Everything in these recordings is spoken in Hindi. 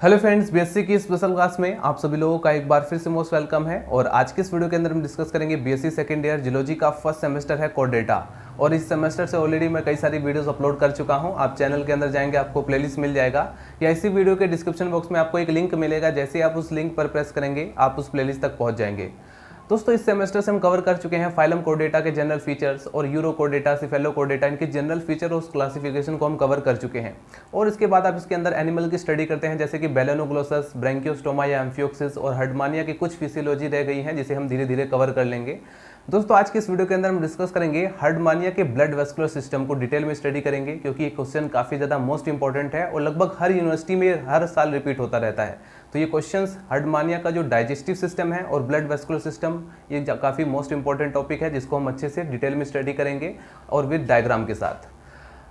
हेलो फ्रेंड्स, बीएससी की स्पेशल क्लास में आप सभी लोगों का एक बार फिर से मोस्ट वेलकम है। और आज के इस वीडियो के अंदर हम डिस्कस करेंगे बीएससी सेकंड ईयर जियोलॉजी का फर्स्ट सेमेस्टर है कोर डेटा। और इस सेमेस्टर से ऑलरेडी मैं कई सारी वीडियोस अपलोड कर चुका हूं। आप चैनल के अंदर जाएंगे, आपको प्लेलिस्ट मिल जाएगा या इसी वीडियो के डिस्क्रिप्शन बॉक्स में आपको एक लिंक मिलेगा। जैसे ही आप उस लिंक पर प्रेस करेंगे आप उस प्लेलिस्ट तक पहुँच जाएंगे। दोस्तों, इस सेमेस्टर से हम कवर कर चुके हैं फाइलम कोर डेटा के जनरल फीचर्स और euro core data, cephalo core data, इनके जनरल फीचर और क्लासिफिकेशन को हम कवर कर चुके हैं। और इसके बाद आप इसके अंदर एनिमल की स्टडी करते हैं, जैसे कि बेलेनोग्लोसस, ब्रैंकियोस्टोमा या एम्फियोक्सिस और हर्डमानिया की कुछ फिजियोलॉजी रह गई है जिसे हम धीरे धीरे कवर कर लेंगे। दोस्तों, आज की इस वीडियो के अंदर हम डिस्कस करेंगे हर्डमानिया के ब्लड वेस्कुलर सिस्टम को डिटेल में स्टडी करेंगे, क्योंकि ये क्वेश्चन काफ़ी ज़्यादा मोस्ट इंपॉर्टेंट है और लगभग हर यूनिवर्सिटी में हर साल रिपीट होता रहता है। तो ये क्वेश्चंस हर्डमानिया का जो डाइजेस्टिव सिस्टम है और ब्लड वेस्कुलर सिस्टम, ये काफ़ी मोस्ट इंपॉर्टेंट टॉपिक है जिसको हम अच्छे से डिटेल में स्टडी करेंगे और विद डायग्राम के साथ।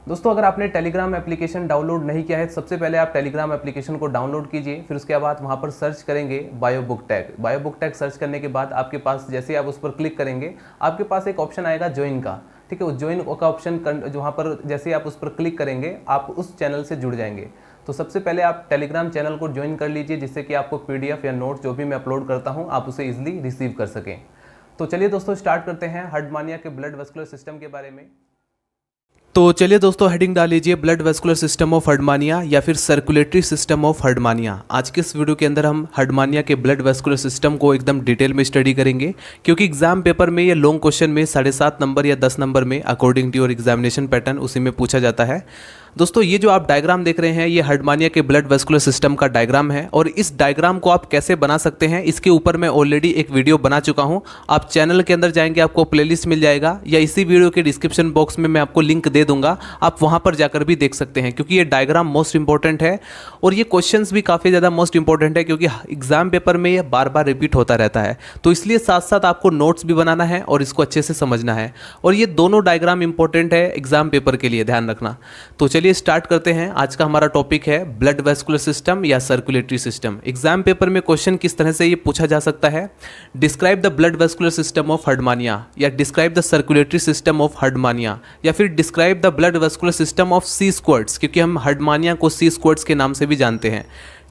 दोस्तों, अगर आपने टेलीग्राम एप्लीकेशन डाउनलोड नहीं किया है, सबसे पहले आप टेलीग्राम एप्लीकेशन को डाउनलोड कीजिए। फिर उसके बाद वहाँ पर सर्च करेंगे बायोबुक टैग। बायोबुक टैग सर्च करने के बाद आपके पास, जैसे आप उस पर क्लिक करेंगे, आपके पास एक ऑप्शन आएगा ज्वाइन का। ठीक है, उस ज्वाइन का ऑप्शन वहाँ पर जैसे आप उस पर क्लिक करेंगे आप उस चैनल से जुड़ जाएंगे। तो सबसे पहले आप टेलीग्राम चैनल को ज्वाइन कर लीजिए, जिससे कि आपको पीडीएफ या नोट जो भी मैं अपलोड करता हूँ आप उसे इजीली रिसीव कर सकें। तो चलिए दोस्तों, स्टार्ट करते हैं हर्डमानिया के ब्लड वेस्कुलर सिस्टम के बारे में। तो चलिए दोस्तों, हेडिंग डाल लीजिए blood vascular system of Herdmania या फिर सर्कुलेटरी सिस्टम ऑफ हर्डमानिया। आज के इस वीडियो के अंदर हम हर्डमानिया के ब्लड वेस्कुलर सिस्टम को एकदम डिटेल में स्टडी करेंगे, क्योंकि एग्जाम पेपर में ये लॉन्ग क्वेश्चन में 7.5 नंबर या 10 नंबर में according to your examination pattern उसी में पूछा जाता है। दोस्तों, ये जो आप डायग्राम देख रहे हैं ये हर्डमानिया के ब्लड वेस्कुलर सिस्टम का डायग्राम है। और इस डायग्राम को आप कैसे बना सकते हैं इसके ऊपर मैं ऑलरेडी एक वीडियो बना चुका हूं। आप चैनल के अंदर जाएंगे, आपको प्लेलिस्ट मिल जाएगा या इसी वीडियो के डिस्क्रिप्शन बॉक्स में मैं आपको लिंक दे दूंगा, आप वहां पर जाकर भी देख सकते हैं, क्योंकि ये डायग्राम मोस्ट इंपॉर्टेंट है और ये क्वेश्चंस भी काफ़ी ज़्यादा मोस्ट इंपॉर्टेंट है, क्योंकि एग्जाम पेपर में ये बार बार रिपीट होता रहता है। तो इसलिए साथ साथ आपको नोट्स भी बनाना है और इसको अच्छे से समझना है। और ये दोनों डायग्राम इंपॉर्टेंट है एग्जाम पेपर के लिए, ध्यान रखना। तो चलिए स्टार्ट करते हैं। आज का हमारा टॉपिक है ब्लड वेस्कुलर सिस्टम या सर्कुलेटरी सिस्टम। एग्जाम पेपर में क्वेश्चन किस तरह से ये पूछा जा सकता है, describe the blood vascular system of Herdmania, या describe the circulatory system of Herdmania, या फिर describe the blood vascular system of sea squirts, क्योंकि हम हर्डमानिया को सी स्क्वाड्स के नाम से भी जानते हैं।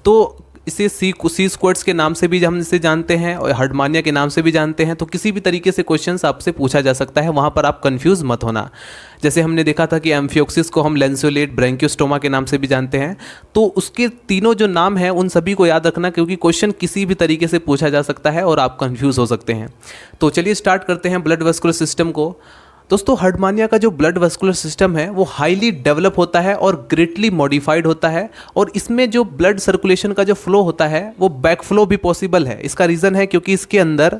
तो इसे सी स्क्वाड्स के नाम से भी हम इसे जानते हैं और हर्डमानिया के नाम से भी जानते हैं। तो किसी भी तरीके से क्वेश्चंस आपसे पूछा जा सकता है, वहाँ पर आप कंफ्यूज मत होना। जैसे हमने देखा था कि एम्फियोक्सिस को हम लेंसोलेट, ब्रैंकियोस्टोमा के नाम से भी जानते हैं। तो उसके तीनों जो नाम हैं उन सभी को याद रखना, क्योंकि क्वेश्चन किसी भी तरीके से पूछा जा सकता है और आप कंफ्यूज हो सकते हैं। तो चलिए स्टार्ट करते हैं ब्लड वेस्कुलर सिस्टम को। दोस्तों, हर्डमानिया का जो ब्लड वेस्कुलर सिस्टम है वो हाईली डेवलप होता है और ग्रेटली मॉडिफाइड होता है। और इसमें जो ब्लड सर्कुलेशन का जो फ्लो होता है वो बैक फ्लो भी पॉसिबल है। इसका रीज़न है क्योंकि इसके अंदर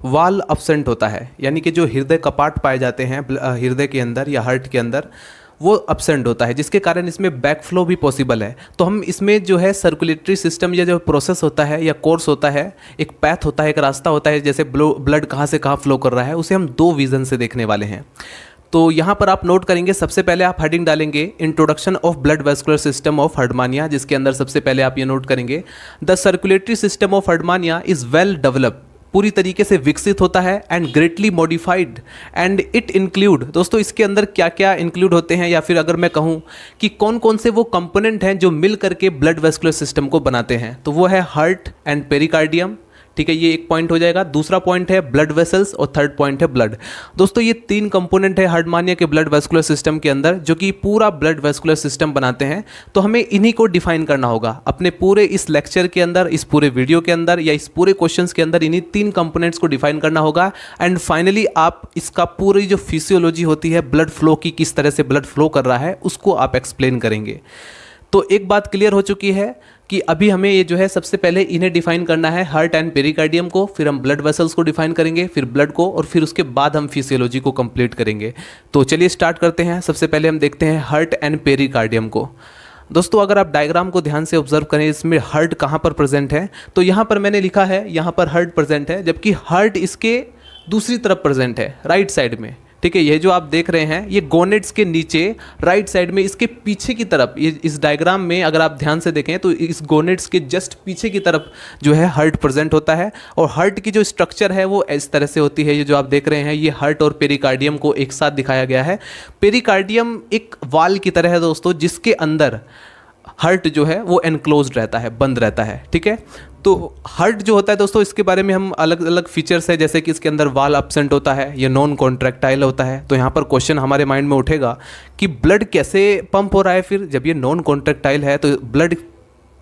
वाल एब्सेंट होता है, यानी कि जो हृदय कपाट पाए जाते हैं हृदय के अंदर या हार्ट के अंदर, वो एब्सेंट होता है, जिसके कारण इसमें बैक फ्लो भी पॉसिबल है। तो हम इसमें जो है सर्कुलेटरी सिस्टम या जो प्रोसेस होता है या कोर्स होता है, एक पैथ होता है, एक रास्ता होता है, जैसे ब्लड कहाँ से कहाँ फ्लो कर रहा है, उसे हम दो विजन से देखने वाले हैं। तो यहाँ पर आप नोट करेंगे, सबसे पहले आप हेडिंग डालेंगे introduction of blood vascular system of Herdmania, जिसके अंदर सबसे पहले आप ये नोट करेंगे the circulatory system of Herdmania is well developed, पूरी तरीके से विकसित होता है, and greatly modified and it include. दोस्तों, इसके अंदर क्या क्या इंक्लूड होते हैं, या फिर अगर मैं कहूँ कि कौन कौन से वो कंपोनेंट हैं जो मिल करके ब्लड वेस्कुलर सिस्टम को बनाते हैं, तो वो है हार्ट एंड पेरिकार्डियम। ठीक है, ये एक पॉइंट हो जाएगा। दूसरा पॉइंट है ब्लड वेसल्स और थर्ड पॉइंट है ब्लड। दोस्तों, ये तीन कंपोनेंट है हर्डमानिया के ब्लड वेस्कुलर सिस्टम के अंदर जो कि पूरा ब्लड वेस्कुलर सिस्टम बनाते हैं। तो हमें इन्हीं को डिफाइन करना होगा अपने पूरे इस लेक्चर के अंदर, इस पूरे वीडियो के अंदर या इस पूरे क्वेश्चंस के अंदर। इन्हीं तीन कंपोनेंट्स को डिफाइन करना होगा एंड फाइनली आप इसका पूरी जो फिजियोलॉजी होती है ब्लड फ्लो की, किस तरह से ब्लड फ्लो कर रहा है, उसको आप एक्सप्लेन करेंगे। तो एक बात क्लियर हो चुकी है कि अभी हमें ये जो है सबसे पहले इन्हें डिफाइन करना है, हार्ट एंड पेरिकार्डियम को, फिर हम ब्लड वेसल्स को डिफाइन करेंगे, फिर ब्लड को, और फिर उसके बाद हम फिजियोलॉजी को कंप्लीट करेंगे। तो चलिए स्टार्ट करते हैं। सबसे पहले हम देखते हैं हार्ट एंड पेरिकार्डियम को। दोस्तों, अगर आप डायग्राम को ध्यान से ऑब्जर्व करें, इसमें हार्ट कहाँ पर प्रेजेंट है, तो यहाँ पर मैंने लिखा है यहाँ पर हार्ट प्रेजेंट है, जबकि हार्ट इसके दूसरी तरफ प्रेजेंट है, राइट साइड में। ठीक है, ये जो आप देख रहे हैं ये गोनेट्स के नीचे राइट साइड में, इसके पीछे की तरफ, ये इस डायग्राम में अगर आप ध्यान से देखें तो इस गोनेट्स के जस्ट पीछे की तरफ जो है हार्ट प्रेजेंट होता है। और हार्ट की जो स्ट्रक्चर है वो इस तरह से होती है। ये जो आप देख रहे हैं ये हार्ट और पेरिकार्डियम को एक साथ दिखाया गया है। पेरिकार्डियम एक वाल की तरह है दोस्तों, जिसके अंदर हार्ट जो है वो एनक्लोज्ड रहता है, बंद रहता है, ठीक है। तो हार्ट जो होता है दोस्तों, इसके बारे में हम अलग अलग फीचर्स है, जैसे कि इसके अंदर वाल एब्सेंट होता है, ये नॉन कॉन्ट्रैक्टाइल होता है। तो यहाँ पर क्वेश्चन हमारे माइंड में उठेगा कि ब्लड कैसे पंप हो रहा है, फिर जब ये नॉन कॉन्ट्रैक्टाइल है तो ब्लड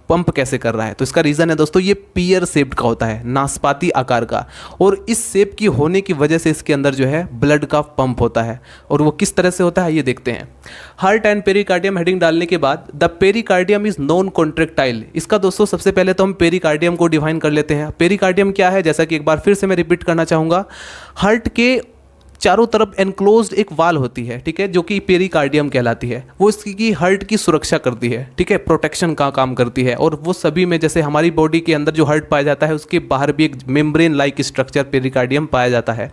पंप कैसे कर रहा है। तो इसका रीज़न है दोस्तों, ये पियर शेप्ड का होता है, नाशपाती आकार का, और इस शेप की होने की वजह से इसके अंदर जो है ब्लड का पंप होता है। और वो किस तरह से होता है ये देखते हैं। हार्ट एंड पेरिकार्डियम हेडिंग डालने के बाद the pericardium is non contractile. इसका दोस्तों सबसे पहले तो हम पेरिकार्डियम को डिफाइन कर लेते हैं। पेरिकार्डियम क्या है, जैसा कि एक बार फिर से मैं रिपीट करना चाहूँगा, हार्ट के चारों तरफ एनक्लोज्ड एक वाल होती है, ठीक है, जो कि पेरिकार्डियम कहलाती है। वो इसकी हार्ट की सुरक्षा करती है, ठीक है, प्रोटेक्शन का काम करती है। और वो सभी में, जैसे हमारी बॉडी के अंदर जो हार्ट पाया जाता है उसके बाहर भी एक मेम्ब्रेन लाइक स्ट्रक्चर पेरिकार्डियम पाया जाता है।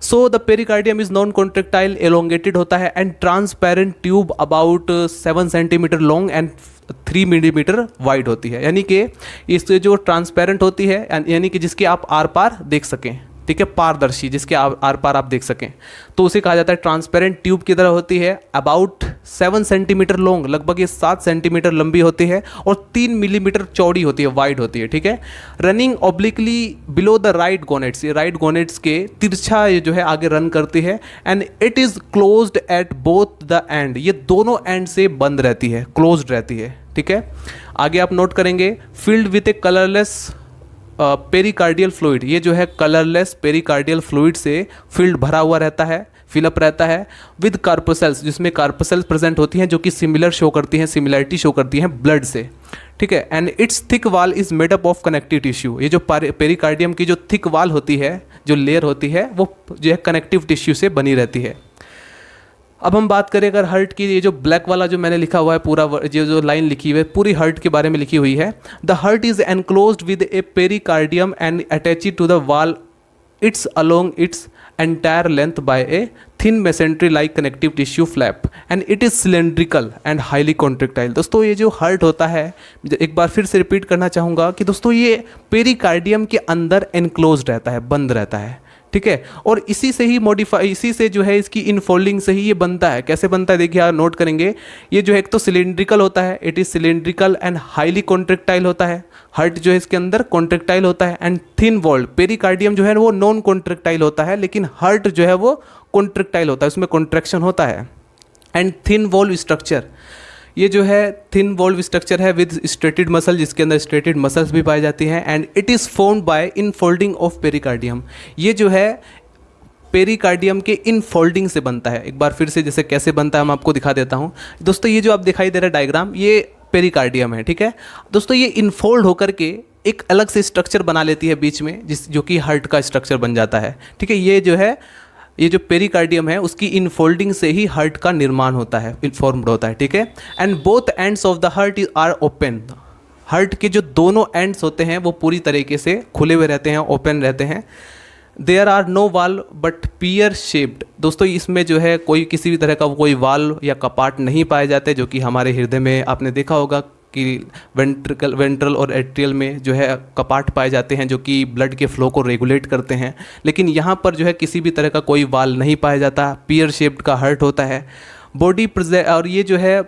So the pericardium is non contractile, elongated होता है and transparent tube about 7 centimetre long and 3 millimetre wide होती है। यानी कि इससे जो ट्रांसपेरेंट होती है, यानी कि जिसके आप आर पार देख सकें, ठीक है, पारदर्शी, जिसके आर पार आप देख सकें, तो उसे कहा जाता है ट्रांसपेरेंट ट्यूब की तरह होती है। अबाउट 7 सेंटीमीटर लॉन्ग, लगभग ये 7 सेंटीमीटर लंबी होती है, और 3 मिलीमीटर चौड़ी होती है, वाइड होती है, ठीक है। Running obliquely below the right gonads, ये राइट गोनेट्स के तिरछा ये जो है आगे रन करती है। And it is closed at both the end, ये दोनों एंड से बंद रहती है, क्लोज्ड रहती है, ठीक है। आगे आप नोट करेंगे, filled with A colourless pericardial fluid, ये जो है कलरलेस पेरिकार्डियल फ्लूइड से फील्ड भरा हुआ रहता है, फिलअप रहता है, विद कार्पोसेल्स, जिसमें कार्पोसेल्स प्रेजेंट होती हैं जो कि सिमिलर शो करती हैं, सिमिलरिटी शो करती हैं ब्लड से, ठीक है। एंड इट्स थिक वाल is made up of connective tissue, ये जो पेरिकार्डियम की जो थिक वाल होती है, जो लेयर होती है, वो जो है कनेक्टिव टिश्यू से बनी रहती है। अब हम बात करें अगर हार्ट की, ये जो ब्लैक वाला जो मैंने लिखा हुआ है पूरा, जो लाइन लिखी हुई है पूरी हार्ट के बारे में लिखी हुई है। The heart is enclosed with a pericardium and attached to the wall its along its entire length by a thin mesentery like connective tissue flap and it is cylindrical and highly contractile. दोस्तों ये जो हार्ट होता है, एक बार फिर से रिपीट करना चाहूँगा कि दोस्तों ये पेरिकार्डियम के अंदर एनक्लोज्ड रहता है, बंद रहता है, ठीक है। और इसी से ही मॉडिफाई, इसी से जो है इसकी इनफोल्डिंग से ही ये बनता है। कैसे बनता है देखिए, आप नोट करेंगे, ये जो है एक तो सिलेंड्रिकल होता है, it is cylindrical and highly contractile होता है। हार्ट जो है इसके अंदर कॉन्ट्रैक्टाइल होता है एंड थिन वॉल्ड। पेरिकार्डियम जो है वो नॉन कॉन्ट्रैक्टाइल होता है, लेकिन हार्ट जो है वो कॉन्ट्रैक्टाइल होता है, उसमें कॉन्ट्रैक्शन होता है। एंड थिन वॉल्व स्ट्रक्चर, ये जो है थिन वॉल्व स्ट्रक्चर है विद स्ट्रेटेड मसल, जिसके अंदर स्ट्रेटेड मसल्स भी पाई जाती हैं। And it is formed by infolding of pericardium, ये जो है पेरिकार्डियम के इनफोल्डिंग से बनता है। एक बार फिर से जैसे कैसे बनता है हम आपको दिखा देता हूँ। दोस्तों ये जो आप दिखाई दे रहा है डायग्राम, ये पेरिकार्डियम है, ठीक है। दोस्तों ये इनफोल्ड होकर के एक अलग से स्ट्रक्चर बना लेती है बीच में, जो कि हार्ट का स्ट्रक्चर बन जाता है, ठीक है। ये जो पेरिकार्डियम है उसकी इनफोल्डिंग से ही हार्ट का निर्माण होता है, फॉर्म्ड होता है, ठीक है। And both ends of the heart are open, heart के जो दोनों एंड्स होते हैं वो पूरी तरीके से खुले हुए रहते हैं, ओपन रहते हैं। देयर आर नो वाल बट पियर शेप्ड, दोस्तों इसमें जो है कोई किसी भी तरह का कोई वाल या कपाट नहीं पाए जाते, जो कि हमारे हृदय में आपने देखा होगा कि वेंट्रल और एट्रियल में जो है कपाट पाए जाते हैं जो कि ब्लड के फ्लो को रेगुलेट करते हैं। लेकिन यहाँ पर जो है किसी भी तरह का कोई वाल नहीं पाया जाता, पियर शेप्ड का हार्ट होता है। बॉडी और ये जो है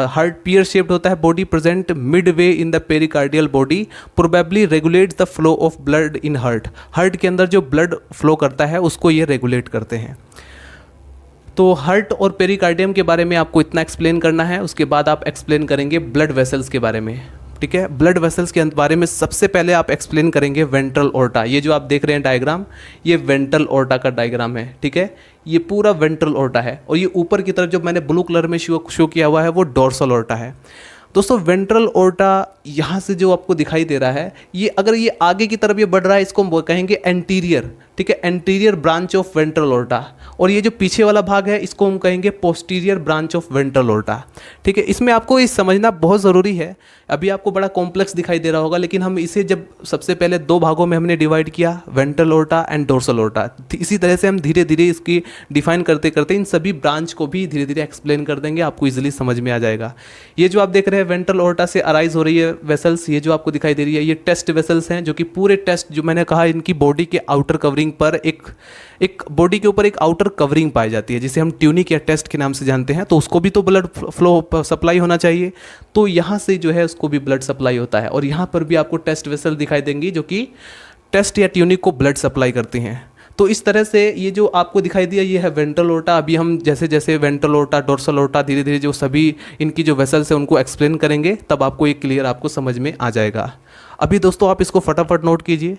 हार्ट पियर शेप्ड होता है। Body present mid way in the pericardial body probably regulates the flow of blood in heart, heart के अंदर जो ब्लड फ्लो करता है उसको ये रेगुलेट करते हैं। तो हार्ट और पेरिकार्डियम के बारे में आपको इतना एक्सप्लेन करना है, उसके बाद आप एक्सप्लेन करेंगे ब्लड वेसल्स के बारे में, ठीक है। ब्लड वेसल्स के बारे में सबसे पहले आप एक्सप्लेन करेंगे वेंट्रल ओर्टा। ये जो आप देख रहे हैं डायग्राम, ये वेंट्रल ओर्टा का डायग्राम है, ठीक है। ये पूरा वेंट्रल ओर्टा है और ये ऊपर की तरफ जो मैंने ब्लू कलर में शो किया हुआ है वो डोर्सल ओर्टा है। दोस्तों वेंट्रल ओर्टा यहाँ से जो आपको दिखाई दे रहा है, ये अगर ये आगे की तरफ ये बढ़ रहा है इसको हम कहेंगे एंटीरियर, ठीक है, anterior branch of ventral aorta. और ये जो पीछे वाला भाग है इसको हम कहेंगे posterior branch of ventral aorta, ठीक है। इसमें आपको ये समझना बहुत ज़रूरी है। अभी आपको बड़ा कॉम्प्लेक्स दिखाई दे रहा होगा, लेकिन हम इसे जब सबसे पहले दो भागों में हमने डिवाइड किया, ventral aorta and dorsal aorta, इसी तरह से हम धीरे धीरे इसकी डिफाइन करते करते इन सभी ब्रांच को भी धीरे धीरे एक्सप्लेन कर देंगे, आपको ईजिली समझ में आ जाएगा। ये जो आप देख रहे हैं है वेंट्रल ओर्टा से अराइज हो रही है वेसल्स, ये जो आपको दिखाई दे रही है ये टेस्ट वेसल्स हैं, जो कि पूरे टेस्ट जो मैंने कहा इनकी बॉडी के आउटर कवरिंग पर एक बॉडी के ऊपर एक आउटर कवरिंग पाई जाती है जिसे हम ट्यूनिक या टेस्ट के नाम से जानते हैं। तो उसको भी तो ब्लड फ्लो सप्लाई होना चाहिए, तो यहाँ से जो है उसको भी ब्लड सप्लाई होता है। और यहाँ पर भी आपको टेस्ट वेसल दिखाई देंगी जो कि टेस्ट या ट्यूनिक को ब्लड सप्लाई करती हैं। तो इस तरह से ये जो आपको दिखाई दिया ये है वेंट्रल ओर्टा। अभी हम जैसे जैसे वेंट्रल ओर्टा, डोर्सल ओर्टा, धीरे धीरे जो सभी इनकी जो वेसल्स है उनको एक्सप्लेन करेंगे, तब आपको ये क्लियर आपको समझ में आ जाएगा। अभी दोस्तों आप इसको फटाफट नोट कीजिए।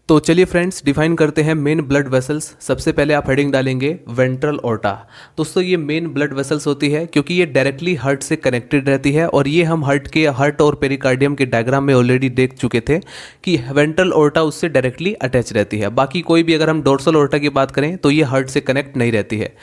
तो चलिए फ्रेंड्स, डिफाइन करते हैं मेन ब्लड वेसल्स। सबसे पहले आप हेडिंग डालेंगे वेंट्रल ओर्टा। दोस्तों ये मेन ब्लड वेसल्स होती है क्योंकि ये डायरेक्टली हार्ट से कनेक्टेड रहती है, और ये हम हार्ट और पेरिकार्डियम के डायग्राम में ऑलरेडी देख चुके थे कि वेंट्रल ओर्टा उससे डायरेक्टली अटैच रहती है। बाकी कोई भी अगर हम डोर्सल ओर्टा की बात करें तो ये हार्ट से कनेक्ट नहीं रहती है।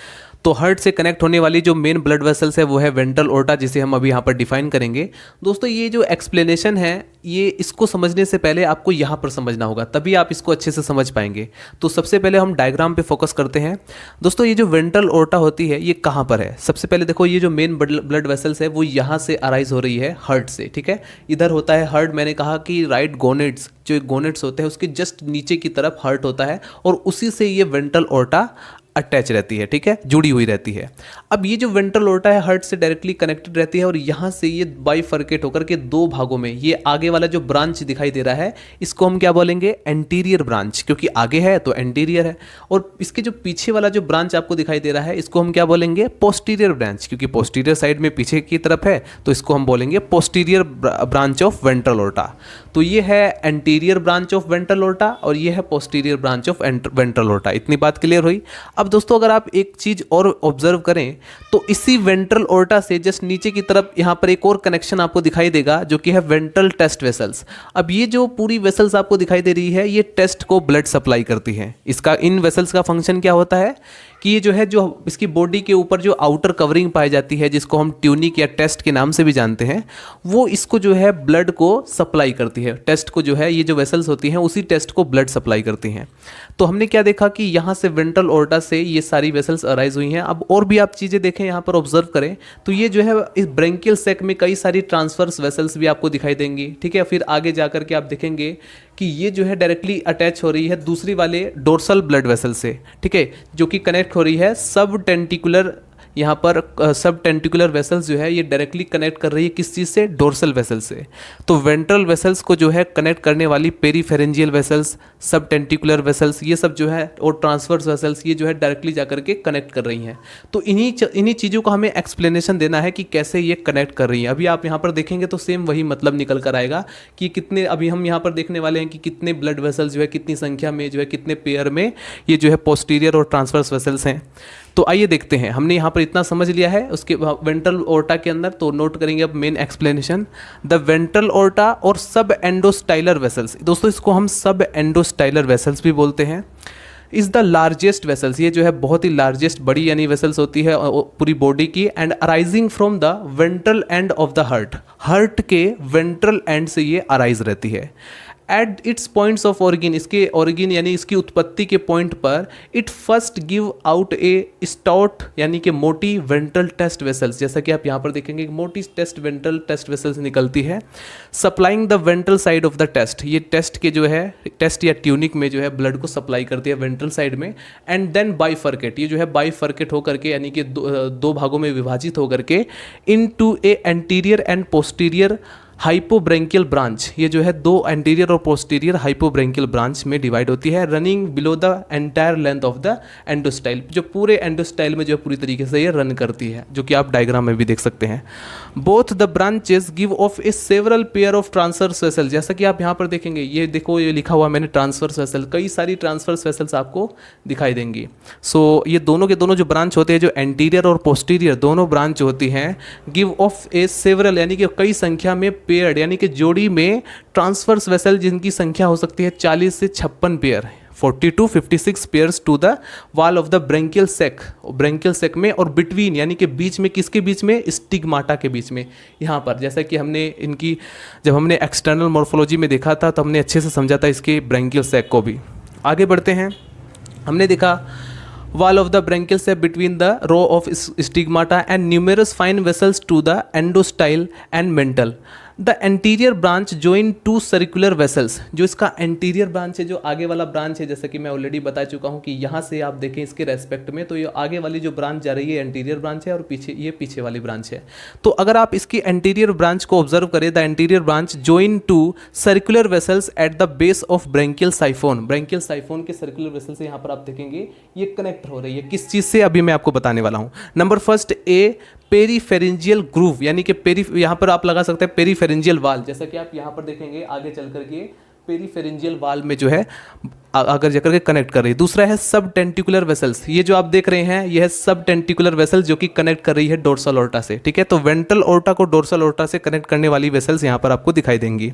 तो हार्ट से कनेक्ट होने वाली जो मेन ब्लड वेसल्स है वो है वेंट्रल ओर्टा, जिसे हम अभी यहाँ पर डिफाइन करेंगे। दोस्तों ये जो एक्सप्लेनेशन है ये इसको समझने से पहले आपको यहाँ पर समझना होगा, तभी आप इसको अच्छे से समझ पाएंगे। तो सबसे पहले हम डायग्राम पे फोकस करते हैं। दोस्तों ये जो वेंट्रल ओर्टा होती है ये कहाँ पर है? सबसे पहले देखो, ये जो मेन ब्लड वेसल्स है वो यहाँ से अराइज हो रही है हार्ट से, ठीक है। इधर होता है हार्ट, मैंने कहा कि राइट गोनेट्स, जो गोनेट्स होते हैं उसके जस्ट नीचे की तरफ हार्ट होता है, और उसी से ये वेंट्रल ओर्टा अटैच रहती है, ठीक है, जुड़ी हुई रहती है। अब ये जो वेंट्रल ओर्टा है हार्ट से डायरेक्टली कनेक्टेड रहती है, और यहाँ से ये बाइफर्केट होकर के दो भागों में, ये आगे वाला जो ब्रांच दिखाई दे रहा है इसको हम क्या बोलेंगे? एंटीरियर ब्रांच, क्योंकि आगे है तो एंटीरियर है। और इसके जो पीछे वाला जो ब्रांच आपको दिखाई दे रहा है इसको हम क्या बोलेंगे? पोस्टीरियर ब्रांच, क्योंकि पोस्टीरियर साइड में पीछे की तरफ है तो इसको हम बोलेंगे posterior branch of ventral aorta. तो ये है anterior branch of ventral aorta और ये है posterior branch of ventral aorta. इतनी बात क्लियर हुई। अब दोस्तों अगर आप एक चीज और ऑब्जर्व करें तो इसी वेंट्रल ओर्टा से जस्ट नीचे की तरफ यहाँ पर एक और कनेक्शन आपको दिखाई देगा जो कि है वेंट्रल टेस्ट वेसल्स। अब ये जो पूरी वेसल्स आपको दिखाई दे रही है ये टेस्ट को ब्लड सप्लाई करती है। इसका, इन वेसल्स का फंक्शन क्या होता है कि ये जो है, जो इसकी बॉडी के ऊपर जो आउटर कवरिंग पाई जाती है जिसको हम ट्यूनिक या टेस्ट के नाम से भी जानते हैं, वो इसको जो है ब्लड को सप्लाई करती है। टेस्ट को जो है, ये जो वेसल्स होती हैं उसी टेस्ट को ब्लड सप्लाई करती हैं। तो हमने क्या देखा कि यहाँ से वेंट्रल ओर्टा से ये सारी वेसल्स अराइज हुई हैं। अब और भी आप चीज़ें देखें, यहाँ पर ऑब्जर्व करें तो ये जो है इस ब्रेंकियल सैक में कई सारी ट्रांसवर्स वेसल्स भी आपको दिखाई देंगी, ठीक है। फिर आगे जाकर के आप देखेंगे कि ये जो है डायरेक्टली अटैच हो रही है दूसरी वाले डोर्सल ब्लड वेसल से, ठीक है, जो कि कनेक्ट हो रही है सब टेंटिकुलर, यहाँ पर सब टेंटिकुलर वेसल्स जो है ये डायरेक्टली कनेक्ट कर रही है किस चीज़ से? डोर्सल वेसल से। तो वेंट्रल वेसल्स को जो है कनेक्ट करने वाली पेरीफेरेंजियल वेसल्स, सब टेंटिकुलर वेसल्स, ये सब जो है, और ट्रांसवर्स वेसल्स, ये जो है डायरेक्टली जाकर के कनेक्ट कर रही हैं। तो इन्हीं चीज़ों को हमें एक्सप्लेनेशन देना है कि कैसे ये कनेक्ट कर रही हैं। अभी आप यहाँ पर देखेंगे तो सेम वही मतलब निकल कर आएगा कि कितने, अभी हम यहाँ पर देखने वाले हैं कि कितने ब्लड वेसल्स जो है, कितनी संख्या में जो है, कितने पेयर में ये जो है पोस्टीरियर और ट्रांसवर्स वेसल्स हैं। तो आइए देखते हैं, हमने यहाँ पर इतना समझ लिया है उसके वेंट्रल ओर्टा के अंदर। तो नोट करेंगे अब main explanation, the ventral aorta और सब एंडोस्टाइलर वेसल्स। दोस्तों इसको हम सब एंडोस्टाइलर वेसल्स भी बोलते हैं। इज़ द लार्जेस्ट वेसल्स, ये जो है बहुत ही लार्जेस्ट, बड़ी यानी वेसल्स होती है पूरी बॉडी की, and arising from the ventral and of the heart, heart के वेंट्रल एंड से ये अराइज रहती है। At its points of origin, इसके ऑरिजिन यानी इसकी उत्पत्ति के पॉइंट पर इट फर्स्ट गिव आउट ए स्टॉट यानी कि मोटी वेंट्रल टेस्ट वेसल्स, जैसा कि आप यहाँ पर देखेंगे मोटी वेंट्रल टेस्ट वेसल्स निकलती है, supplying the ventral side of the test. ये टेस्ट के जो है, टेस्ट या ट्यूनिक में जो है ब्लड को सप्लाई करती है वेंट्रल साइड में। एंड देन बाइफर्केट, ये जो है बाइफर्केट होकर के यानी कि दो भागों में विभाजित होकर के into a anterior and posterior hypobranchial branch, ये जो है दो एंटीरियर और पोस्टीरियर हाइपोब्रेंकियल ब्रांच में डिवाइड होती है, running below the entire length of the endostyle, जो पूरे एंडोस्टाइल में जो पूरी तरीके से ये रन करती है, जो कि आप डायग्राम में भी देख सकते हैं। Both the branches give of A several pair of transverse vessel, जैसा कि आप यहाँ पर देखेंगे, ये देखो ये लिखा हुआ मैंने ट्रांसवर्स वेसल, कई सारी ट्रांसवर्स वेसल्स आपको दिखाई देंगी। सो ये दोनों के दोनों जो ब्रांच होते हैं, जो एंटीरियर और पोस्टीरियर दोनों ब्रांच होती हैं, गिव ऑफ ए सेवरल यानी कि कई संख्या में पेयर्ड यानी कि जोड़ी में ट्रांसवर्स वेसल, जिनकी संख्या हो सकती है 40 से 56 pair, 40 to 56 pairs to the wall of the branchial sac में, और बिटवीन यानी कि बीच में, किसके बीच में? स्टिग्माटा के बीच में। यहाँ पर जैसा कि हमने इनकी, जब हमने एक्सटर्नल मॉर्फोलॉजी में देखा था तो हमने अच्छे से समझा था इसके ब्रेंकियल सेक को भी। आगे बढ़ते हैं, हमने देखा wall of the branchial sac between the row of stigmata and numerous fine vessels to the endostyle and mental. The anterior branch join to circular vessels, जो इसका एंटीरियर ब्रांच है, जो आगे वाला ब्रांच है, जैसा कि मैं ऑलरेडी बता चुका हूँ कि यहाँ से आप देखें इसके रेस्पेक्ट में, तो ये आगे वाली जो ब्रांच जा रही है एंटीरियर ब्रांच है और पीछे ये पीछे वाली ब्रांच है। तो अगर आप इसकी एंटीरियर ब्रांच को ऑब्जर्व करें, the anterior branch join to circular vessels at the base of branchial siphon. Branchial siphon के सर्कुलर वेसल से यहाँ पर आप देखेंगे ये कनेक्ट हो रही है किस चीज़ से, अभी मैं आपको बताने वाला हूँ। नंबर फर्स्ट, ए पेरीफेरेंजियल ग्रूव, यानी कि यहाँ पर आप लगा सकते हैं पेरीफेरेंजियल वाल, जैसा कि आप यहाँ पर देखेंगे आगे चल करके पेरीफेरेंजियल वाल में जो है आगे जाकर के कनेक्ट कर रही है। दूसरा है सब टेंटिकुलर वेसल्स, ये जो आप देख रहे हैं ये है सब टेंटिकुलर वेसल जो कि कनेक्ट कर रही है डोर्सल ओर्टा से, ठीक है। तो वेंट्रल ओर्टा को डोर्सल ओर्टा से कनेक्ट करने वाली वेसल्स यहाँ पर आपको दिखाई देंगी।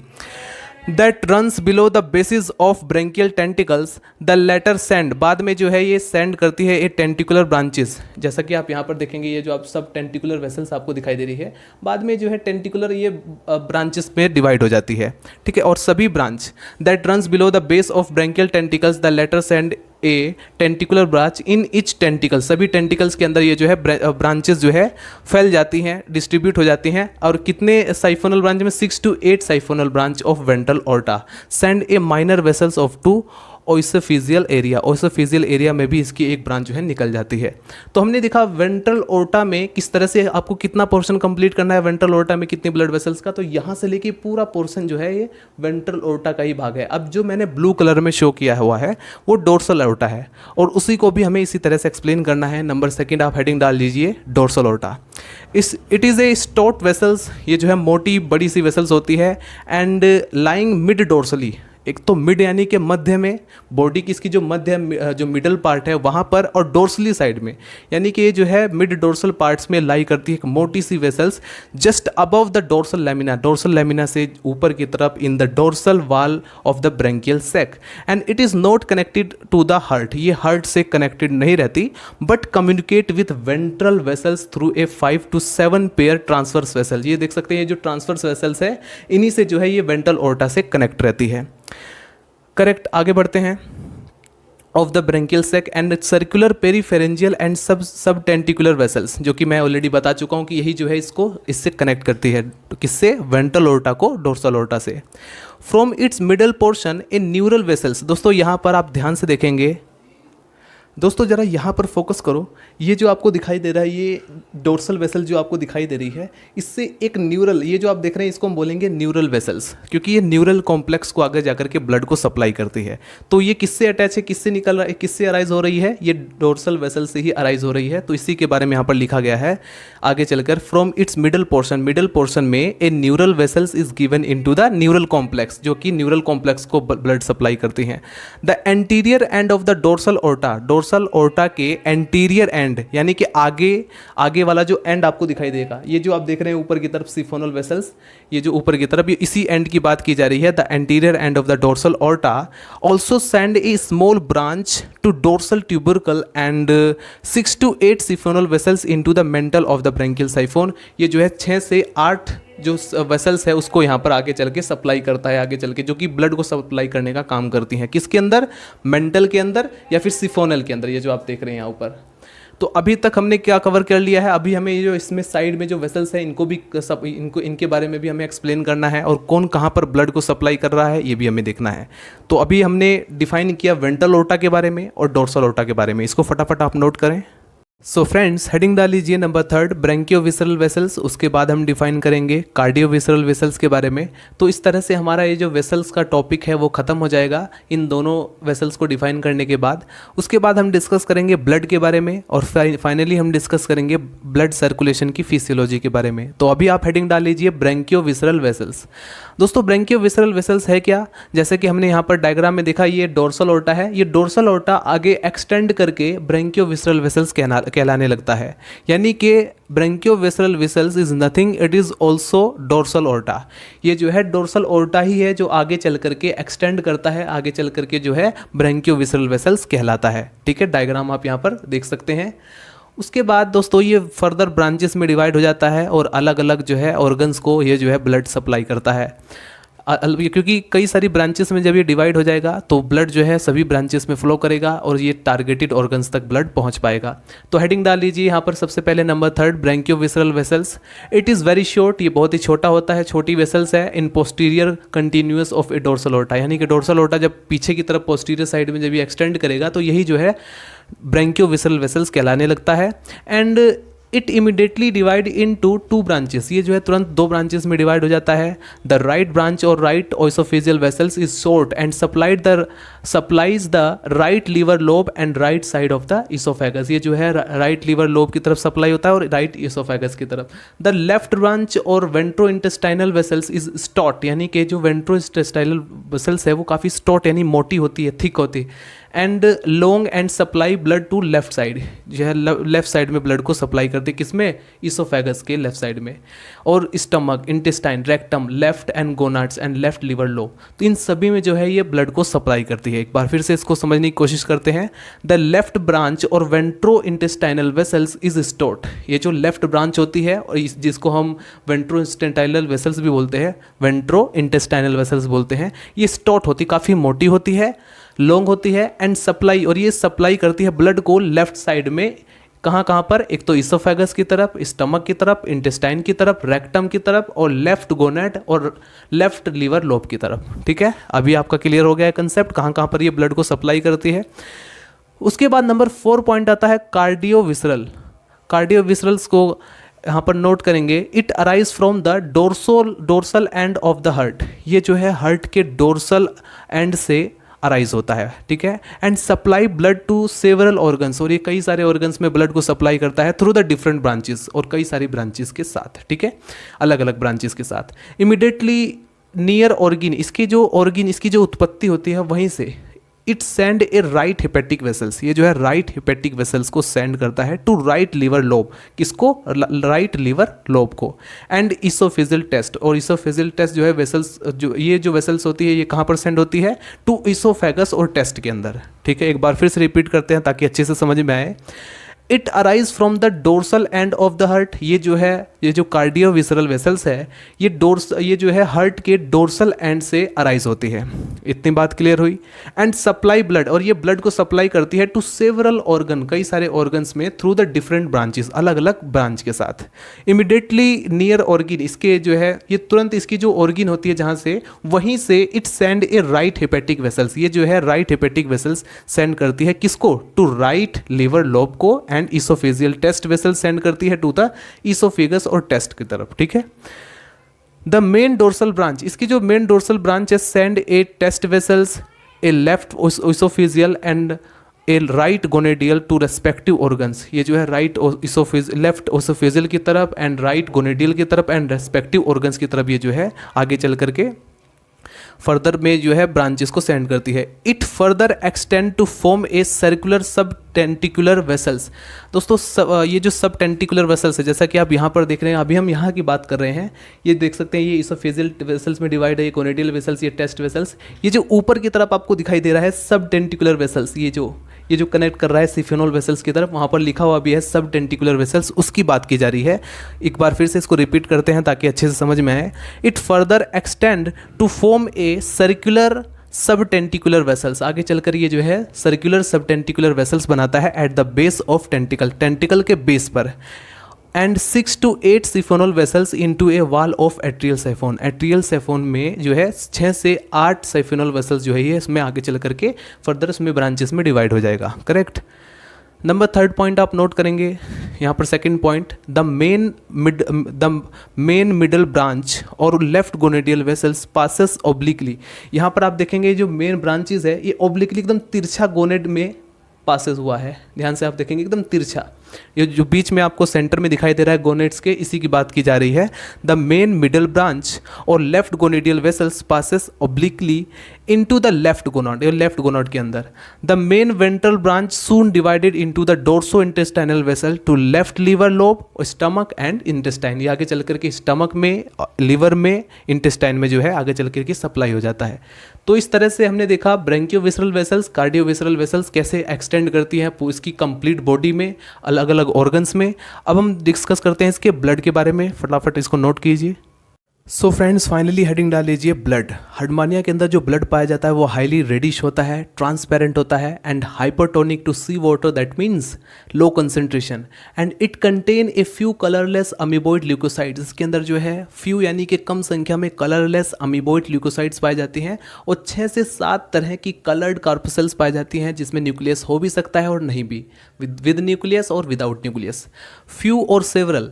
That runs below the basis of branchial tentacles the latter send, बाद में जो है ये सेंड करती है ये टेंटिकुलर ब्रांचेस, जैसा कि आप यहाँ पर देखेंगे ये जो आप सब टेंटिकुलर वेसल्स आपको दिखाई दे रही है, बाद में जो है टेंटिकुलर ये ब्रांचेस में डिवाइड हो जाती है, ठीक है। और सभी branch that runs below the base of branchial tentacles the latter send a tentacular branch in each tentacle, सभी टेंटिकल्स के अंदर ये जो है ब्रांचेस जो है फैल जाती हैं, डिस्ट्रीब्यूट हो जाती हैं। और कितने साइफोनल ब्रांच में, 6 to 8 siphonal branch of ventral aorta send a minor vessels of 2 oesophageal area, oesophageal area में भी इसकी एक ब्रांच जो है निकल जाती है। तो हमने देखा वेंट्रल ओर्टा में किस तरह से आपको कितना पोर्शन कंप्लीट करना है, वेंट्रल ओर्टा में कितने ब्लड वेसल्स का, तो यहाँ से लेके पूरा पोर्शन जो है ये वेंट्रल ओर्टा का ही भाग है। अब जो मैंने ब्लू कलर में शो किया हुआ है वो डोर्सल ओर्टा है और उसी को भी हमें इसी तरह से एक्सप्लेन करना है। नंबर सेकेंड आप हेडिंग डाल लीजिए dorsal aorta. It is a state vessels, ये जो है मोटी बड़ी सी वेसल्स होती है एंड लाइंग मिड डोर्सली, एक तो मिड यानी कि मध्य में, बॉडी की इसकी जो मध्य जो मिडल पार्ट है वहाँ पर, और डोर्सली साइड में, यानी कि ये जो है मिड डोर्सल पार्ट्स में लाई करती है एक मोटी सी vessels just above the dorsal lamina, dorsal lamina से ऊपर की तरफ in the dorsal wall of the branchial sac and it is not connected to the heart, ये हार्ट से कनेक्टेड नहीं रहती but communicate with ventral vessels through a 5 to 7 pair transverse vessel. ये देख सकते हैं ये जो ट्रांसवर्स वेसल्स है इन्हीं से जो है ये वेंट्रल ओर्टा से कनेक्ट रहती है। करेक्ट, आगे बढ़ते हैं। Of the branchial sac and circular peripharyngeal and subtentacular vessels, जो कि मैं ऑलरेडी बता चुका हूँ कि यही जो है इसको इससे कनेक्ट करती है, किससे, वेंट्रल ओर्टा को डोर्सल ओर्टा से। From its middle portion A neural vessels, दोस्तों यहाँ पर आप ध्यान से देखेंगे, दोस्तों जरा यहाँ पर फोकस करो, ये जो आपको दिखाई दे रहा है ये डोर्सल वेसल जो आपको दिखाई दे रही है, इससे एक न्यूरल, ये जो आप देख रहे हैं इसको हम बोलेंगे न्यूरल वेसल्स, क्योंकि ये न्यूरल कॉम्प्लेक्स को आगे जाकर के ब्लड को सप्लाई करती है। तो ये किससे अटैच है, किससे निकल रहा है, किससे अराइज हो रही है, ये डोर्सल वेसल से ही अराइज हो रही है। तो इसी के बारे में यहाँ पर लिखा गया है आगे चलकर, from its middle portion, middle portion में a neural vessels is given into the neural complex, जो कि न्यूरल कॉम्प्लेक्स को ब्लड सप्लाई करती हैं। The anterior end of the dorsal aorta, dorsal aorta के एंटीरियर एंड यानी कि आगे वाला जो एंड आपको दिखाई देगा, ये जो आप देख रहे हैं ऊपर की तरफ सिफोनल वेसल्स, ये जो ऊपर की तरफ, ये इसी एंड की बात की जा रही है। The anterior end of the dorsal aorta also send a small branch to dorsal tubercle and 6 to 8 siphonal vessels into the mantle of the branchial siphon. ये जो है 6 से 8 जो वेसल्स है उसको यहाँ पर आगे चल के सप्लाई करता है, आगे चल के, जो कि ब्लड को सप्लाई करने का काम करती हैं। किसके अंदर, मेंटल के अंदर या फिर सिफोनल के अंदर, ये जो आप देख रहे हैं यहाँ ऊपर। तो अभी तक हमने क्या कवर कर लिया है, अभी हमें ये जो इसमें साइड में जो वेसल्स हैं इनको भी इनके बारे में भी हमें एक्सप्लेन करना है, और कौन कहाँ पर ब्लड को सप्लाई कर रहा है ये भी हमें देखना है। तो अभी हमने डिफाइन किया वेंट्रल ओर्टा के बारे में और डोर्सल ओर्टा के बारे में, इसको फटाफट आप नोट करें। सो फ्रेंड्स, हेडिंग डाल लीजिए नंबर 3 ब्रेंकियोविसरल वेसल्स, उसके बाद हम डिफाइन करेंगे कार्डियोविसरल वेसल्स के बारे में। तो इस तरह से हमारा ये जो वेसल्स का टॉपिक है वो ख़त्म हो जाएगा इन दोनों वेसल्स को डिफाइन करने के बाद। उसके बाद हम डिस्कस करेंगे ब्लड के बारे में और फाइनली हम डिस्कस करेंगे ब्लड सर्कुलेशन की फिजियोलॉजी के बारे में। तो अभी आप हेडिंग डाल लीजिए ब्रेंकियोविसरल वेसल्स। दोस्तों ब्रेंकियोविसरल वेसल्स है क्या, जैसे कि हमने यहाँ पर डायग्राम में देखा, ये डोर्सल ओर्टा है, ये डोर्सल ओर्टा आगे एक्सटेंड करके ब्रेंकियोविसरल वेसल्स कहलाने लगता है, यानी कि branchiovisceral vessels is nothing, it is also dorsal aorta. ये जो है डोर्सल ओर्टा ही है जो आगे चल करके एक्सटेंड करता है, आगे चल करके जो है ब्रेंकियोविसरल वेसल्स कहलाता है। ठीक है, डायग्राम आप यहाँ पर देख सकते हैं। उसके बाद दोस्तों ये फर्दर ब्रांचेस में डिवाइड हो जाता है और अलग अलग जो है ऑर्गन्स को ये जो है ब्लड सप्लाई करता है। क्योंकि कई सारी ब्रांचेस में जब ये डिवाइड हो जाएगा तो ब्लड जो है सभी ब्रांचेस में फ्लो करेगा और ये टारगेटेड ऑर्गन्स तक ब्लड पहुंच पाएगा। तो हेडिंग डाल लीजिए यहाँ पर सबसे पहले number 3 branchiovisceral vessels. It is very short, ये बहुत ही छोटा होता है, छोटी वेसल्स है in posterior continuous of a dorsal aorta, यानी कि डोर्सल ओर्टा जब पीछे की तरफ पोस्टीरियर साइड में जब ये एक्सटेंड करेगा तो यही जो है ब्रैंकियोविसरल वेसल्स कहलाने लगता है। And it immediately divide in two branches, ये जो है तुरंत 2 ब्रांचेस में डिवाइड हो जाता है। द राइट ब्रांच और right oesophageal vessels is short and supplies the right liver lobe and right side of the oesophagus, ये जो है राइट लीवर लोब की तरफ सप्लाई होता है और राइट इसोफेगस की तरफ। द लेफ्ट ब्रांच और वेंट्रो इंटेस्टाइनल वेसल्स इज स्टॉट, यानी कि जो वेंट्रो इंटेस्टाइनल वेसल्स है वो काफ़ी स्टॉट यानी मोटी होती है, थिक होती है। And long and supply blood to left side, जो है लेफ्ट साइड में ब्लड को सप्लाई करती है, किसमें, इसोफेगस के लेफ्ट साइड में। और stomach, intestine, rectum, left and gonads and left liver lobe, तो इन सभी में जो है ये ब्लड को सप्लाई करती है। एक बार फिर से इसको समझने की कोशिश करते हैं। द लेफ्ट ब्रांच और वेंट्रो इंटेस्टाइनल वेसल्स इज स्टॉट, ये जो लेफ्ट ब्रांच होती है और जिसको हम वेंट्रो इंटेस्टाइनल वेसल्स भी बोलते हैं, वेंट्रो इंटेस्टाइनल वेसल्स बोलते हैं, ये स्टॉट होती, काफ़ी मोटी होती है, लॉन्ग होती है एंड सप्लाई, और ये सप्लाई करती है ब्लड को लेफ्ट साइड में। कहाँ पर, एक तो इसोफेगस की तरफ, स्टमक की तरफ, इंटेस्टाइन की तरफ, रेक्टम की तरफ और लेफ्ट गोनेड और लेफ्ट लीवर लोब की तरफ। ठीक है, अभी आपका क्लियर हो गया है कंसेप्ट कहाँ पर ये ब्लड को सप्लाई करती है। उसके बाद नंबर 4 पॉइंट आता है कार्डियोविसरल। कार्डियोविसरल्स को यहाँ पर नोट करेंगे। It arise from the dorsal and of the heart, ये जो है हार्ट के डोर्सल एंड से अराइज होता है। ठीक है, and supply blood to several organs, और ये कई सारे ऑर्गन्स में ब्लड को सप्लाई करता है थ्रू द डिफरेंट ब्रांचेस, और कई सारी ब्रांचेस के साथ। ठीक है, अलग अलग ब्रांचेस के साथ। इमिडिएटली नियर ऑर्गन, इसकी जो उत्पत्ति होती है वहीं से it send A right hepatic vessels, ये जो है राइट हिपेटिक वेसल्स को सेंड करता है टू राइट लीवर लोब, किसको, राइट लीवर लोब को। एंड इसोफेजियल टेस्ट, और इसोफेजियल टेस्ट जो है वेसल्स, जो वेसल्स होती है ये कहाँ पर सेंड होती है, टू इसोफेगस और टेस्ट के अंदर। ठीक है, एक बार फिर से रिपीट करते हैं ताकि अच्छे से समझ में आए। It arise from the dorsal and of the heart, ये जो कार्डियोविसरल वेसल्स है ये जो है हार्ट के डोर्सल एंड से अराइज होती है। इतनी बात क्लियर हुई। एंड सप्लाई ब्लड, और ये ब्लड को सप्लाई करती है टू सेवरल ऑर्गन, कई सारे ऑर्गन्स में थ्रू द डिफरेंट ब्रांचेस, अलग अलग ब्रांच के साथ। इमिडिएटली नियर ऑर्गन, इसके जो है ये तुरंत इसकी जो ऑर्गन होती है जहाँ से, वहीं से it send A right hepatic vessels, ये जो है राइट हिपेटिक वेसल्स सेंड करती है किसको, टू राइट लिवर लोब को। And oesophageal test vessel send करती है टू द इसोफेगस और टेस्ट की तरफ। ठीक है, द मेन डोर्सल ब्रांच, इसकी जो मेन डोर्सल ब्रांच है, send a test vessels, a left oesophageal and a right gonadial to respective organs, ये जो है राइट लेफ्ट ओसोफेजियल की तरफ एंड राइट गोनेडियल की तरफ एंड रेस्पेक्टिव ऑर्गन्स की तरफ, ये जो है आगे चल करके फर्दर में जो है ब्रांचेस को सेंड करती है। It further extend to form a circular subtentacular vessels. दोस्तों ये जो सब टेंटिकुलर वेसल्स है, जैसा कि आप यहाँ पर देख रहे हैं, अभी हम यहाँ की बात कर रहे हैं, ये देख सकते हैं ये इसोफेजियल वेसल्स में डिवाइड है, ये कोनेडियल वेसल्स, ये टेस्ट वेसल्स। ये जो ऊपर की तरफ आपको दिखाई दे रहा है सब टेंटिकुलर वेसल्स, ये जो कनेक्ट कर रहा है सिफेनोल वेसल्स की तरफ, वहाँ पर लिखा हुआ भी है सब टेंटिकुलर वेसल्स, उसकी बात की जा रही है। एक बार फिर से इसको रिपीट करते हैं ताकि अच्छे से समझ में आए। It further extend to form a circular subtentacular vessels, आगे चलकर ये जो है सर्कुलर सब टेंटिकुलर वेसल्स बनाता है at the base of tentacle के बेस पर। And 6 to 8 siphonal vessels into a wall of atrial siphon, atrial siphon में जो है 6 से 8 साइफोनल वेसल्स जो है ये इसमें आगे चल करके फर्दर इसमें ब्रांचेस में डिवाइड हो जाएगा। करेक्ट। नंबर 3 पॉइंट आप नोट करेंगे यहाँ पर, second point, the main middle branch और left gonadial vessels passes obliquely. यहाँ पर आप देखेंगे जो मेन ब्रांचेस है ये ओब्लिकली एकदम तिरछा गोनेड में पासेस हुआ है, ध्यान से आप देखेंगे एकदम तिरछा, ये जो बीच में आपको सेंटर में दिखाई दे रहा है गोनेड्स के, इसी की बात की जा रही है। द मेन मिडल ब्रांच और left gonadial vessels passes obliquely into the left gonad, ये लेफ्ट गोनॉड के अंदर। The main ventral branch soon divided into the dorso intestinal vessel to left liver lobe, stomach and intestine, ये आगे चल करके स्टमक में, लिवर में, इंटेस्टाइन में जो है आगे चल करके सप्लाई हो जाता है। तो इस तरह से हमने देखा ब्रैंकियोविसरल वेसल्स, कार्डियोविसरल वेसल्स कैसे एक्सटेंड करती हैं इसकी कंप्लीट बॉडी में, अलग अलग ऑर्गन्स में। अब हम डिस्कस करते हैं इसके ब्लड के बारे में, फटाफट इसको नोट कीजिए। सो फ्रेंड्स फाइनली हेडिंग डाल लीजिए ब्लड। हर्डमानिया के अंदर जो ब्लड पाया जाता है वो हाईली रेडिश होता है, ट्रांसपेरेंट होता है and hypertonic to sea water, that means low concentration, and it contain a few colourless amoeboid leucocytes. इसके अंदर जो है फ्यू यानी कि कम संख्या में कलरलेस अमीबोइड ल्यूकोसाइड्स पाई जाती हैं और 6 से 7 तरह की कलर्ड कार्पोसेल्स पाई जाती हैं जिसमें न्यूक्लियस हो भी सकता है और नहीं भी, विद न्यूक्लियस और विदाउट न्यूक्लियस। फ्यू और several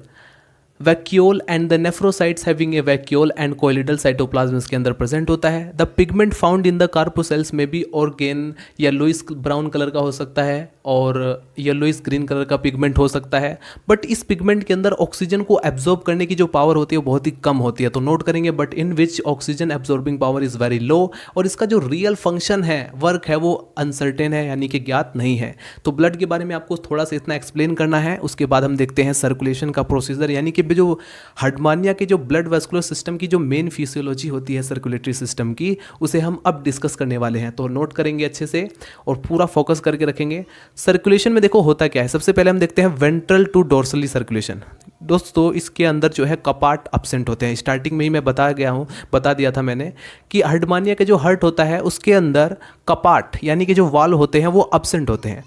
vacuole and the nephrocytes having a vacuole and colloidal cytoplasm इसके अंदर प्रेजेंट होता है। The pigment found in the corpuscles में भी ऑर्गेन येलोइस ब्राउन कलर का हो सकता है और येलोइस ग्रीन कलर का पिगमेंट हो सकता है, बट इस पिगमेंट के अंदर ऑक्सीजन को एब्जॉर्ब करने की जो पावर होती है वो बहुत ही कम होती है, तो नोट करेंगे but in which oxygen absorbing power is very low, और इसका जो रियल फंक्शन है, वर्क है, वो अनसर्टेन है यानी कि ज्ञात नहीं है। तो ब्लड के बारे में आपको थोड़ा सा इतना एक्सप्लेन करना है, उसके बाद हम देखते हैं सर्कुलेशन का प्रोसीजर, यानी कि जो हर्डमानिया के जो ब्लड वेस्कुलर सिस्टम की जो मेन फिजियोलॉजी होती है सर्कुलेटरी सिस्टम की, उसे हम अब डिस्कस करने वाले हैं। तो नोट करेंगे अच्छे से और पूरा फोकस करके रखेंगे। सर्कुलेशन में देखो होता क्या है, सबसे पहले हम देखते हैं वेंट्रल टू डोर्सली सर्कुलेशन। दोस्तों इसके अंदर जो है कपाट एब्सेंट होते हैं। स्टार्टिंग में ही मैं बता दिया था मैंने कि हर्डमानिया के जो हर्ट होता है उसके अंदर कपाट यानी कि जो वाल होते हैं वो एब्सेंट होते हैं,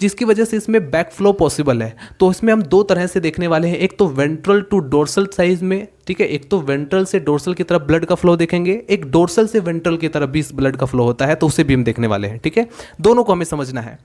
जिसकी वजह से इसमें बैक फ्लो पॉसिबल है। तो इसमें हम 2 तरह से देखने वाले हैं, एक तो वेंट्रल टू डोर्सल साइज में, ठीक है, एक तो वेंट्रल से डोर्सल की तरफ ब्लड का फ्लो देखेंगे, एक डोर्सल से वेंट्रल की तरफ भी इस ब्लड का फ्लो होता है, तो उसे भी हम देखने वाले हैं, ठीक है। दोनों को हमें समझना है।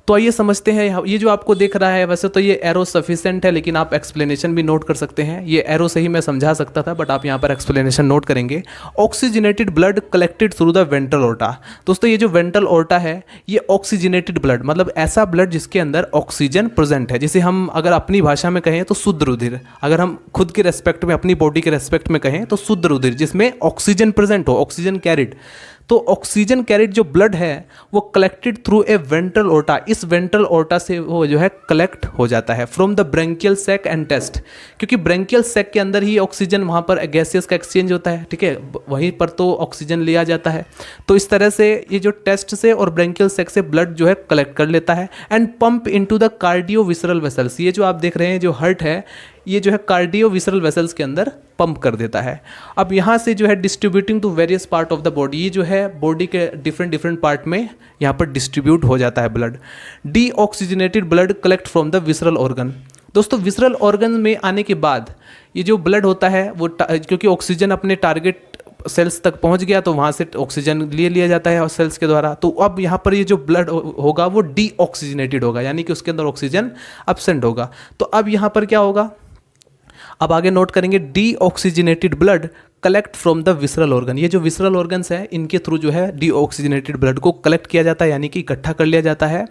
तो आइए समझते हैं। ये जो आपको दिख रहा है वैसे तो ये एरो सफिशिएंट है, लेकिन आप एक्सप्लेनेशन भी नोट कर सकते हैं। ये एरो से ही मैं समझा सकता था बट आप यहाँ पर एक्सप्लेनेशन नोट करेंगे। Oxygenated blood collected through the ventral aorta. दोस्तों ये जो वेंट्रल ओर्टा है ये ऑक्सीजनेटेड ब्लड, मतलब ऐसा ब्लड जिसके अंदर ऑक्सीजन प्रेजेंट है, जिसे हम अगर अपनी भाषा में कहें तो शुद्ध रुधिर, अगर हम खुद के रेस्पेक्ट में, अपनी बॉडी के रेस्पेक्ट में कहें तो शुद्ध रुधिर जिसमें ऑक्सीजन प्रेजेंट हो, ऑक्सीजन कैरिड। तो ऑक्सीजन कैरिड जो ब्लड है वो collected through a ventral aorta, इस वेंट्रल ओर्टा से वो जो है कलेक्ट हो जाता है from the branchial sac and test, क्योंकि ब्रेंकियल सैक के अंदर ही ऑक्सीजन, वहाँ पर गैसेस का एक्सचेंज होता है, ठीक है, वहीं पर तो ऑक्सीजन लिया जाता है। तो इस तरह से ये जो टेस्ट से और ब्रेंकियल सैक से ब्लड जो है कलेक्ट कर लेता है and pump into the cardio visceral vessels. ये जो आप देख रहे हैं जो हार्ट है ये जो है कार्डियो विसरल वेसल्स के अंदर पंप कर देता है। अब यहाँ से जो है distributing to various part of the body, ये जो है बॉडी के डिफरेंट पार्ट में यहाँ पर डिस्ट्रीब्यूट हो जाता है blood. Deoxygenated blood collect from the visceral organ. दोस्तों विसरल ऑर्गन में आने के बाद ये जो ब्लड होता है वो क्योंकि ऑक्सीजन अपने टारगेट सेल्स तक पहुंच गया तो वहाँ से ऑक्सीजन लिया जाता है और सेल्स के द्वारा, तो अब यहाँ पर ये जो ब्लड होगा वो डीऑक्सीजनेटेड होगा, यानी कि उसके अंदर ऑक्सीजन एब्सेंट होगा। तो अब यहाँ पर क्या होगा, अब आगे नोट करेंगे, deoxygenated blood collect from the visceral organ. ये जो विसरल ऑर्गन्स हैं इनके थ्रू जो है डीऑक्सीजनेटेड ब्लड को कलेक्ट किया जाता है, यानी कि इकट्ठा कर लिया जाता है।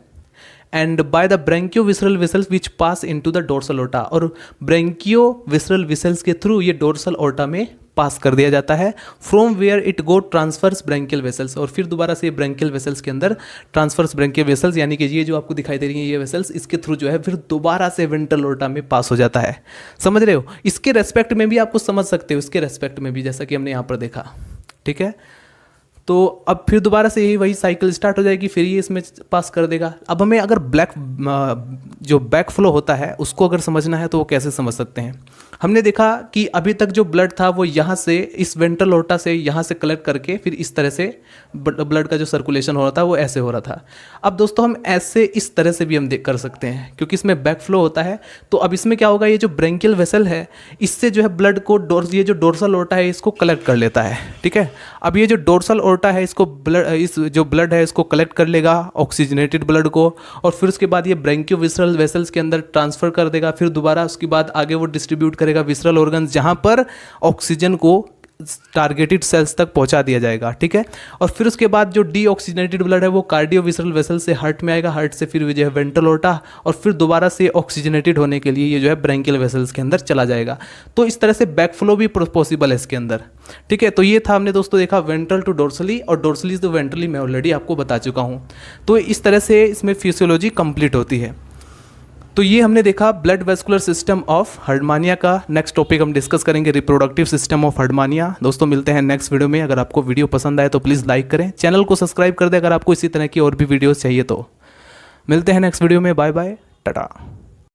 And by the branchio visceral vessels which pass into the dorsal aorta, और ब्रेंकियो विसरल वेसल्स के थ्रू ये डोर्सल ओर्टा में पास कर दिया जाता है। From where it go transfers branchial vessels, और फिर दोबारा से ब्रेंकियल वेसल्स के अंदर ट्रांसफर्स ब्रेंकियल वेसल्स, यानी कि ये जो आपको दिखाई दे रही है ये वेसल्स, इसके थ्रू जो है फिर दोबारा से वेंट्रल ओर्टा में पास हो जाता है। समझ रहे हो, इसके रेस्पेक्ट में भी आपको समझ सकते हो, इसके रेस्पेक्ट में भी, जैसा कि हमने यहाँ पर देखा, ठीक है। तो अब फिर दोबारा से यही वही साइकिल स्टार्ट हो जाएगी, फिर ये इसमें पास कर देगा। अब हमें अगर जो बैक फ्लो होता है उसको अगर समझना है तो वो कैसे समझ सकते हैं। हमने देखा कि अभी तक जो ब्लड था वो यहाँ से इस वेंट्रल ओर्टा से यहाँ से कलेक्ट करके फिर इस तरह से ब्लड का जो सर्कुलेशन हो रहा था वो ऐसे हो रहा था। अब दोस्तों हम ऐसे इस तरह से भी हम कर सकते हैं क्योंकि इसमें बैक फ्लो होता है। तो अब इसमें क्या होगा, ये जो ब्रेंकियल वेसल है इससे जो है ब्लड को ये जो डोर्सल ओर्टा है इसको कलेक्ट कर लेता है, ठीक है। अब ये जो डोर्सल ओर्टा है इसको इस जो ब्लड है इसको कलेक्ट कर लेगा ऑक्सीजनेटेड ब्लड को, और फिर उसके बाद ये ब्रेंकियो विसरल वेसल्स के अंदर ट्रांसफर कर देगा। फिर दोबारा उसके बाद आगे वो डिस्ट्रीब्यूट करेगा विसरल ऑर्गन्स जहां पर ऑक्सीजन को टारगेटेड सेल्स तक पहुंचा दिया जाएगा, ठीक है। और फिर उसके बाद जो डीऑक्सीजनेटेड ब्लड है वो कार्डियो विसरल वेसल से हार्ट में आएगा, हार्ट से फिर जो है वेंट्रल ओर्टा, और फिर दोबारा से ऑक्सीजनेटेड होने के लिए ये जो है ब्रेंकियल वेसल्स के अंदर चला जाएगा। तो इस तरह से बैक फ्लो भी पॉसिबल है इसके अंदर, ठीक है। तो ये था हमने दोस्तों देखा वेंट्रल टू डोर्सली, और डोर्सली टू वेंट्रली मैं ऑलरेडी आपको बता चुका हूँ। तो इस तरह से इसमें फिजियोलॉजी कंप्लीट होती है। तो ये हमने देखा blood vascular system of Herdmania का। नेक्स्ट टॉपिक हम डिस्कस करेंगे रिप्रोडक्टिव सिस्टम ऑफ हर्डमानिया। दोस्तों मिलते हैं नेक्स्ट वीडियो में। अगर आपको वीडियो पसंद आए तो प्लीज़ लाइक करें, चैनल को सब्सक्राइब कर दें अगर आपको इसी तरह की और भी वीडियोस चाहिए तो। मिलते हैं नेक्स्ट वीडियो में, बाय बाय, टाटा।